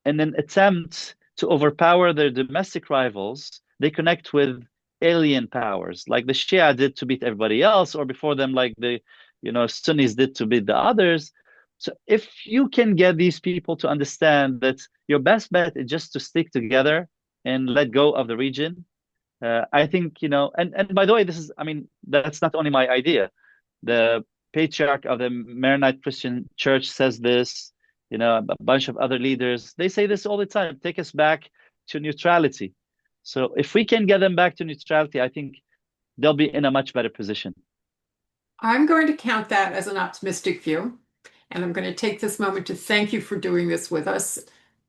in an attempt to overpower their domestic rivals, they connect with alien powers, like the Shia did to beat everybody else, or before them, like the Sunnis did to beat the others. So if you can get these people to understand that your best bet is just to stick together and let go of the region, I think, and by the way, I mean, that's not only my idea. The patriarch of the Maronite Christian Church says this, a bunch of other leaders, they say this all the time, take us back to neutrality. So if we can get them back to neutrality, I think they'll be in a much better position. I'm going to count that as an optimistic view. And I'm going to take this moment to thank you for doing this with us.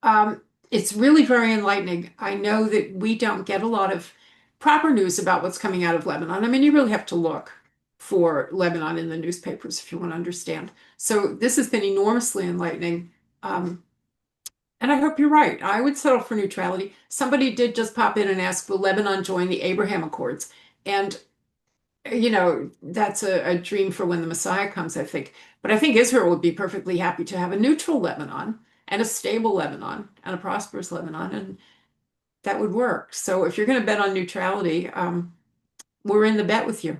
Um, it's really very enlightening. I know that we don't get a lot of proper news about what's coming out of Lebanon. I mean, you really have to look for Lebanon in the newspapers if you want to understand. So this has been enormously enlightening. Um, and I hope you're right. I would settle for neutrality. Somebody did just pop in and ask, will Lebanon join the Abraham Accords? And that's a dream for when the Messiah comes, I think. But I think Israel would be perfectly happy to have a neutral Lebanon and a stable Lebanon and a prosperous Lebanon, and that would work. So if you're going to bet on neutrality, we're in the bet with you.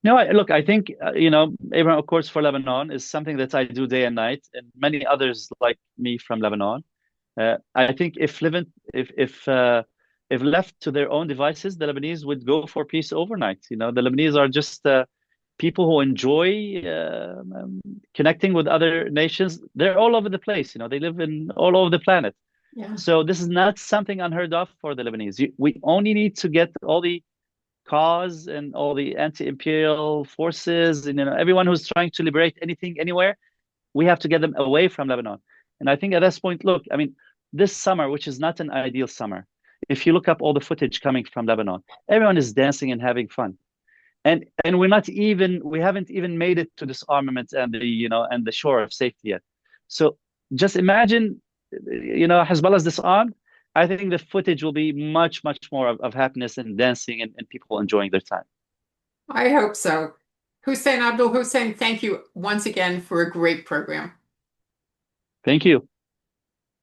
No, look, I think Abraham Accords for Lebanon is something that I do day and night, and many others like me from Lebanon. I think if left to their own devices, the Lebanese would go for peace overnight. The Lebanese are just people who enjoy connecting with other nations. They're all over the place. They live in all over the planet. Yeah. So this is not something unheard of for the Lebanese. We only need to get all the cause and all the anti-imperial forces and everyone who's trying to liberate anything anywhere. We have to get them away from Lebanon. And I think at this point, look, I mean, this summer, which is not an ideal summer, if you look up all the footage coming from Lebanon, everyone is dancing and having fun. And we haven't even made it to disarmament and the shore of safety yet. So just imagine, Hezbollah's disarmed. I think the footage will be much, much more of happiness and dancing and people enjoying their time. I hope so. Hussain Abdul-Hussain, thank you once again for a great program. Thank you.